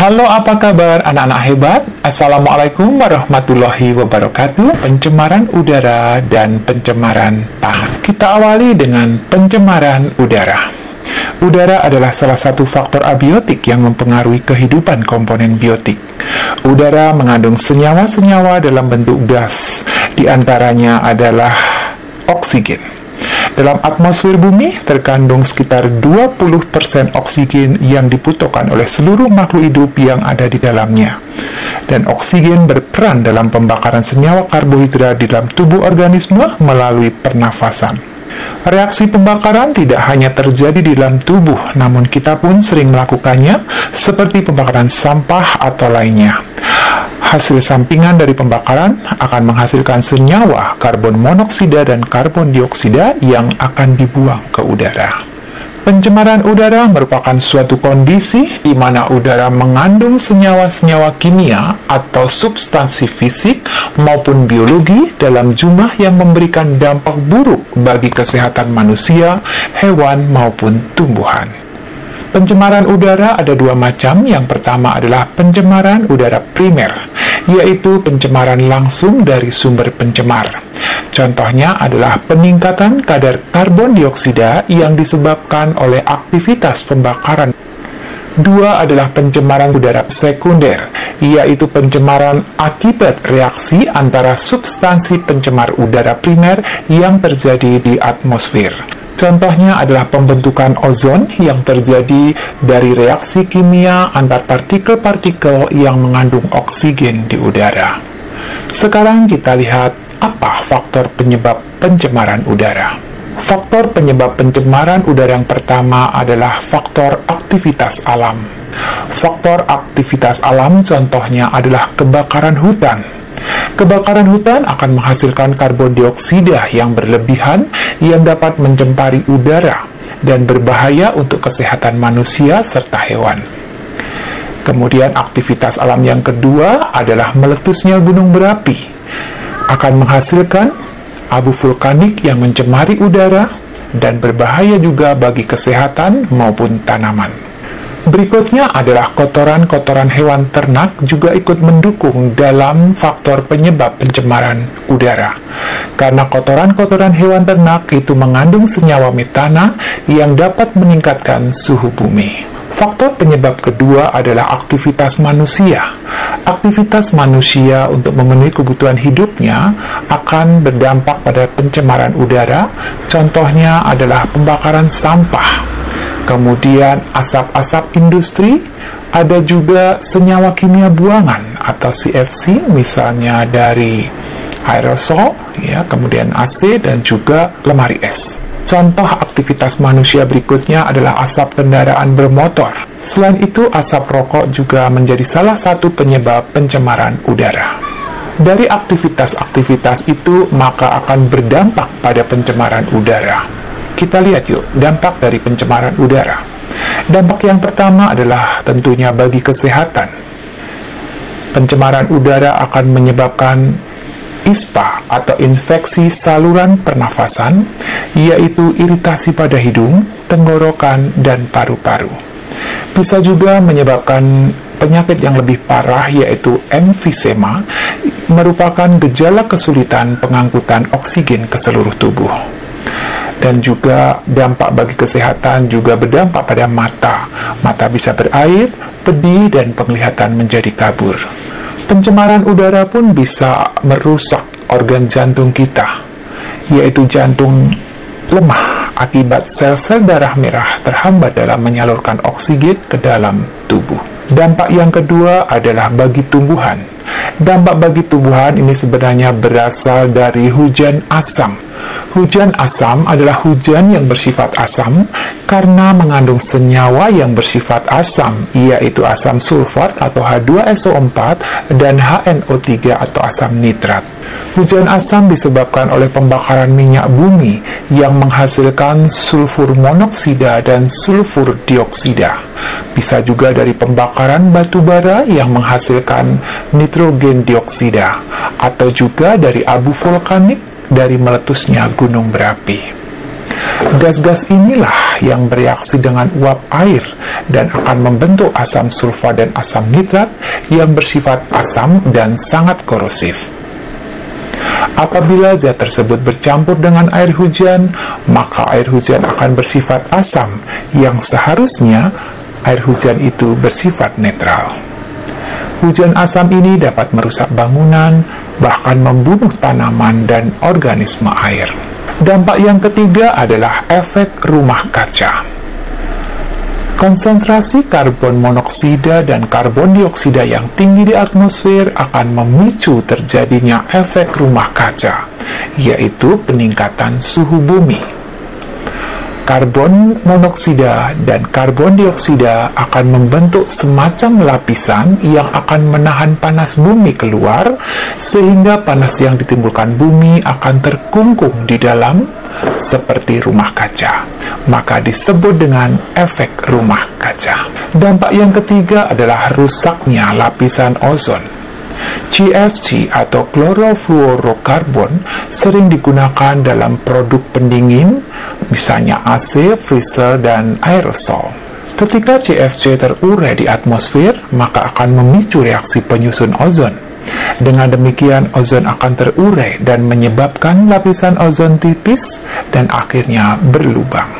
Halo, apa kabar anak-anak hebat? Assalamualaikum warahmatullahi wabarakatuh. Pencemaran udara dan pencemaran tanah. Kita awali dengan pencemaran udara. Udara adalah salah satu faktor abiotik yang mempengaruhi kehidupan komponen biotik. Udara mengandung senyawa-senyawa dalam bentuk gas, di antaranya adalah oksigen. Dalam atmosfer bumi terkandung sekitar 20% oksigen yang dibutuhkan oleh seluruh makhluk hidup yang ada di dalamnya. Dan oksigen berperan dalam pembakaran senyawa karbohidrat di dalam tubuh organisme melalui pernafasan. Reaksi pembakaran tidak hanya terjadi di dalam tubuh, namun kita pun sering melakukannya, seperti pembakaran sampah atau lainnya. Hasil sampingan dari pembakaran akan menghasilkan senyawa karbon monoksida dan karbon dioksida yang akan dibuang ke udara. Pencemaran udara merupakan suatu kondisi di mana udara mengandung senyawa-senyawa kimia atau substansi fisik maupun biologi dalam jumlah yang memberikan dampak buruk bagi kesehatan manusia, hewan, maupun tumbuhan. Pencemaran udara ada dua macam. Yang pertama adalah pencemaran udara primer, yaitu pencemaran langsung dari sumber pencemar. Contohnya adalah peningkatan kadar karbon dioksida yang disebabkan oleh aktivitas pembakaran. Dua adalah pencemaran udara sekunder, yaitu pencemaran akibat reaksi antara substansi pencemar udara primer yang terjadi di atmosfer. Contohnya adalah pembentukan ozon yang terjadi dari reaksi kimia antar partikel-partikel yang mengandung oksigen di udara. Sekarang kita lihat apa faktor penyebab pencemaran udara. Faktor penyebab pencemaran udara yang pertama adalah faktor aktivitas alam. Faktor aktivitas alam contohnya adalah kebakaran hutan. Kebakaran hutan akan menghasilkan karbon dioksida yang berlebihan yang dapat mencemari udara dan berbahaya untuk kesehatan manusia serta hewan. Kemudian aktivitas alam yang kedua adalah meletusnya gunung berapi. Akan menghasilkan abu vulkanik yang mencemari udara dan berbahaya juga bagi kesehatan maupun tanaman. Berikutnya adalah kotoran-kotoran hewan ternak juga ikut mendukung dalam faktor penyebab pencemaran udara. Karena kotoran-kotoran hewan ternak itu mengandung senyawa metana yang dapat meningkatkan suhu bumi. Faktor penyebab kedua adalah aktivitas manusia. Aktivitas manusia untuk memenuhi kebutuhan hidupnya akan berdampak pada pencemaran udara. Contohnya adalah pembakaran sampah. Kemudian asap-asap industri, ada juga senyawa kimia buangan atau CFC, misalnya dari aerosol, ya, kemudian AC dan juga lemari es. Contoh aktivitas manusia berikutnya adalah asap kendaraan bermotor. Selain itu, asap rokok juga menjadi salah satu penyebab pencemaran udara. Dari aktivitas-aktivitas itu, maka akan berdampak pada pencemaran udara. Kita lihat yuk, dampak dari pencemaran udara. Dampak yang pertama adalah tentunya bagi kesehatan. Pencemaran udara akan menyebabkan ISPA atau infeksi saluran pernafasan, yaitu iritasi pada hidung, tenggorokan, dan paru-paru. Bisa juga menyebabkan penyakit yang lebih parah, yaitu emfisema, merupakan gejala kesulitan pengangkutan oksigen ke seluruh tubuh. Dan juga dampak bagi kesehatan juga berdampak pada mata. Mata bisa berair, pedih, dan penglihatan menjadi kabur. Pencemaran udara pun bisa merusak organ jantung kita, yaitu jantung lemah akibat sel-sel darah merah terhambat dalam menyalurkan oksigen ke dalam tubuh. Dampak yang kedua adalah bagi tumbuhan. Dampak bagi tumbuhan ini sebenarnya berasal dari hujan asam. Hujan asam adalah hujan yang bersifat asam karena mengandung senyawa yang bersifat asam, yaitu asam sulfat atau H2SO4 dan HNO3 atau asam nitrat. Hujan asam disebabkan oleh pembakaran minyak bumi yang menghasilkan sulfur monoksida dan sulfur dioksida. Bisa juga dari pembakaran batu bara yang menghasilkan nitrogen dioksida, atau juga dari abu vulkanik dari meletusnya gunung berapi. Gas-gas inilah yang bereaksi dengan uap air dan akan membentuk asam sulfa dan asam nitrat yang bersifat asam dan sangat korosif. Apabila zat tersebut bercampur dengan air hujan, maka air hujan akan bersifat asam yang seharusnya air hujan itu bersifat netral. Hujan asam ini dapat merusak bangunan, bahkan membunuh tanaman dan organisme air. Dampak yang ketiga adalah efek rumah kaca. Konsentrasi karbon monoksida dan karbon dioksida yang tinggi di atmosfer akan memicu terjadinya efek rumah kaca, yaitu peningkatan suhu bumi. Karbon monoksida dan karbon dioksida akan membentuk semacam lapisan yang akan menahan panas bumi keluar, sehingga panas yang ditimbulkan bumi akan terkungkung di dalam seperti rumah kaca. Maka disebut dengan efek rumah kaca. Dampak yang ketiga adalah rusaknya lapisan ozon. CFC atau chlorofluorokarbon sering digunakan dalam produk pendingin, misalnya AC, freezer, dan aerosol. Ketika CFC terurai di atmosfer, maka akan memicu reaksi penyusun ozon. Dengan demikian, ozon akan terurai dan menyebabkan lapisan ozon tipis dan akhirnya berlubang.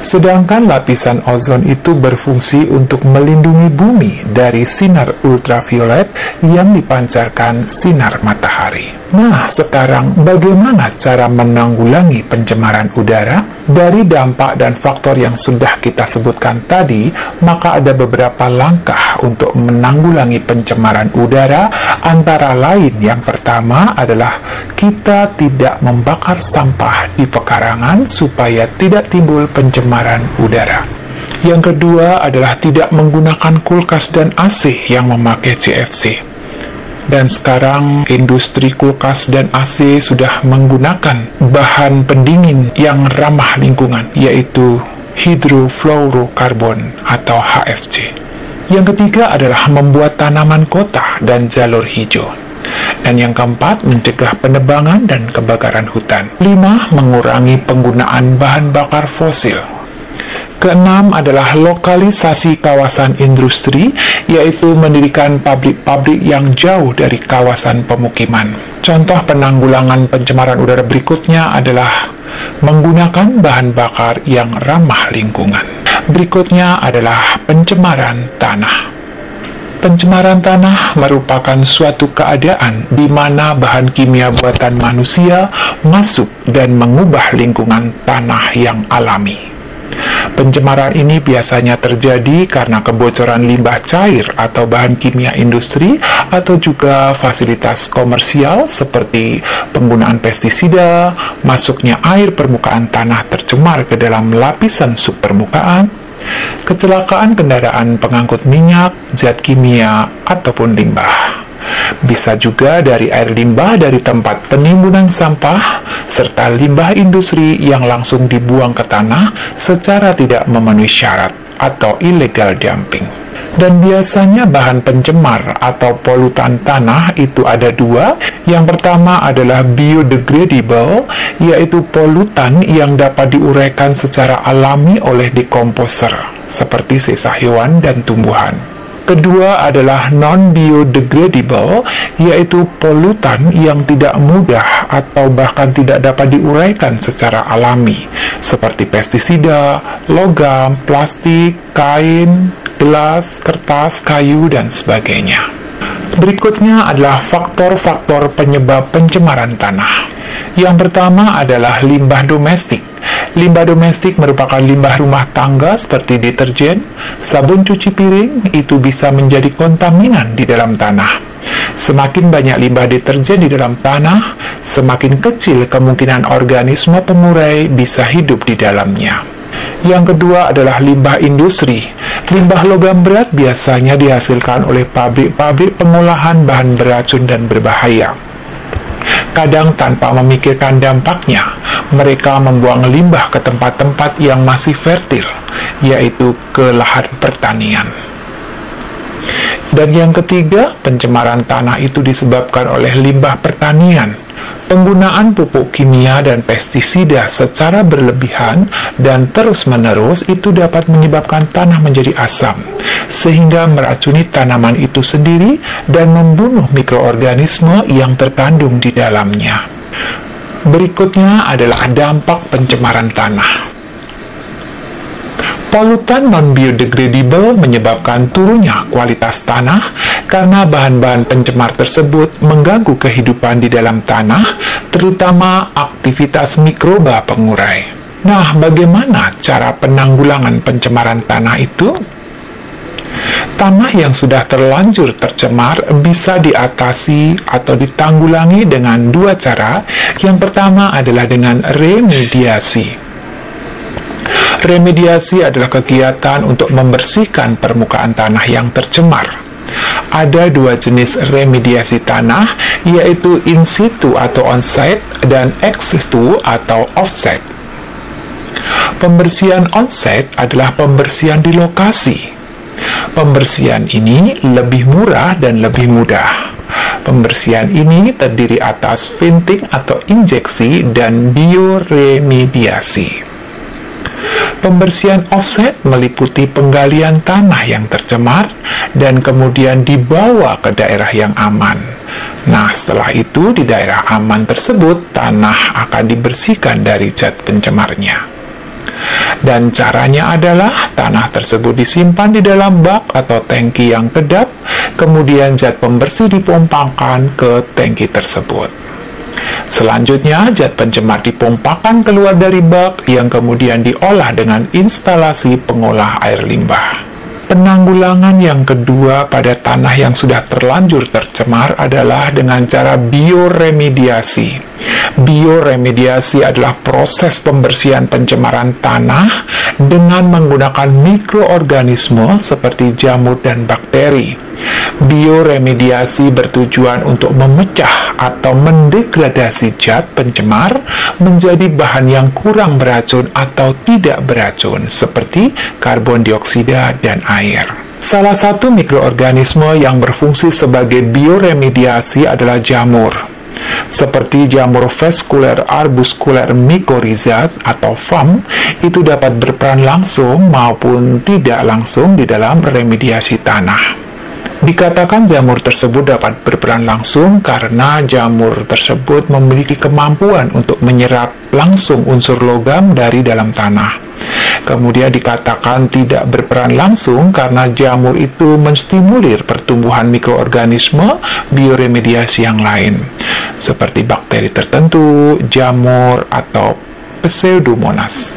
Sedangkan lapisan ozon itu berfungsi untuk melindungi bumi dari sinar ultraviolet yang dipancarkan sinar matahari. Nah, sekarang bagaimana cara menanggulangi pencemaran udara? Dari dampak dan faktor yang sudah kita sebutkan tadi, maka ada beberapa langkah untuk menanggulangi pencemaran udara, antara lain yang pertama adalah kita tidak membakar sampah di pekarangan supaya tidak timbul pencemaran udara. Yang kedua adalah tidak menggunakan kulkas dan AC yang memakai CFC. Dan sekarang industri kulkas dan AC sudah menggunakan bahan pendingin yang ramah lingkungan, yaitu hidrofluorokarbon atau HFC. Yang ketiga adalah membuat tanaman kota dan jalur hijau. Dan yang keempat, mencegah penebangan dan kebakaran hutan. 5. Mengurangi penggunaan bahan bakar fosil. Keenam adalah lokalisasi kawasan industri, yaitu mendirikan pabrik-pabrik yang jauh dari kawasan pemukiman. Contoh penanggulangan pencemaran udara berikutnya adalah menggunakan bahan bakar yang ramah lingkungan. Berikutnya adalah pencemaran tanah. Pencemaran tanah merupakan suatu keadaan di mana bahan kimia buatan manusia masuk dan mengubah lingkungan tanah yang alami. Pencemaran ini biasanya terjadi karena kebocoran limbah cair atau bahan kimia industri, atau juga fasilitas komersial seperti penggunaan pestisida, masuknya air permukaan tanah tercemar ke dalam lapisan subpermukaan, kecelakaan kendaraan pengangkut minyak, zat kimia, ataupun limbah. Bisa juga dari air limbah dari tempat penimbunan sampah, serta limbah industri yang langsung dibuang ke tanah secara tidak memenuhi syarat atau illegal dumping. Dan biasanya bahan pencemar atau polutan tanah itu ada dua. Yang pertama adalah biodegradable, yaitu polutan yang dapat diuraikan secara alami oleh dekomposer, seperti sisa hewan dan tumbuhan. Kedua adalah non-biodegradable, yaitu polutan yang tidak mudah atau bahkan tidak dapat diuraikan secara alami, seperti pestisida, logam, plastik, kain, gelas, kertas, kayu, dan sebagainya. Berikutnya adalah faktor-faktor penyebab pencemaran tanah. Yang pertama adalah limbah domestik. Limbah domestik merupakan limbah rumah tangga seperti deterjen, sabun cuci piring, itu bisa menjadi kontaminan di dalam tanah. Semakin banyak limbah deterjen di dalam tanah, semakin kecil kemungkinan organisme pengurai bisa hidup di dalamnya. Yang kedua adalah limbah industri. Limbah logam berat biasanya dihasilkan oleh pabrik-pabrik pengolahan bahan beracun dan berbahaya. Kadang tanpa memikirkan dampaknya, mereka membuang limbah ke tempat-tempat yang masih fertil, yaitu ke lahan pertanian. Dan yang ketiga, pencemaran tanah itu disebabkan oleh limbah pertanian. Penggunaan pupuk kimia dan pestisida secara berlebihan dan terus-menerus itu dapat menyebabkan tanah menjadi asam, sehingga meracuni tanaman itu sendiri dan membunuh mikroorganisme yang terkandung di dalamnya. Berikutnya adalah dampak pencemaran tanah. Polutan non-biodegradable menyebabkan turunnya kualitas tanah karena bahan-bahan pencemar tersebut mengganggu kehidupan di dalam tanah, terutama aktivitas mikroba pengurai. Nah, bagaimana cara penanggulangan pencemaran tanah itu? Tanah yang sudah terlanjur tercemar bisa diatasi atau ditanggulangi dengan dua cara. Yang pertama adalah dengan remediasi. Remediasi adalah kegiatan untuk membersihkan permukaan tanah yang tercemar. Ada dua jenis remediasi tanah, yaitu in situ atau on-site dan ex situ atau off-site. Pembersihan on-site adalah pembersihan di lokasi. Pembersihan ini lebih murah dan lebih mudah. Pembersihan ini terdiri atas venting atau injeksi dan bioremediasi. Pembersihan offset meliputi penggalian tanah yang tercemar dan kemudian dibawa ke daerah yang aman. Nah, setelah itu di daerah aman tersebut, tanah akan dibersihkan dari zat pencemarnya. Dan caranya adalah tanah tersebut disimpan di dalam bak atau tangki yang kedap, kemudian zat pembersih dipompakan ke tangki tersebut. Selanjutnya, zat pencemar dipompakan keluar dari bak yang kemudian diolah dengan instalasi pengolah air limbah. Penanggulangan yang kedua pada tanah yang sudah terlanjur tercemar adalah dengan cara bioremediasi. Bioremediasi adalah proses pembersihan pencemaran tanah dengan menggunakan mikroorganisme seperti jamur dan bakteri. Bioremediasi bertujuan untuk memecah atau mendegradasi zat pencemar menjadi bahan yang kurang beracun atau tidak beracun, seperti karbon dioksida dan air. Salah satu mikroorganisme yang berfungsi sebagai bioremediasi adalah jamur, seperti jamur vascular arbuscular mycorrhiza atau VAM. Itu dapat berperan langsung maupun tidak langsung di dalam remediasi tanah. Dikatakan jamur tersebut dapat berperan langsung karena jamur tersebut memiliki kemampuan untuk menyerap langsung unsur logam dari dalam tanah. Kemudian dikatakan tidak berperan langsung karena jamur itu menstimulir pertumbuhan mikroorganisme bioremediasi yang lain, seperti bakteri tertentu, jamur, atau Pseudomonas.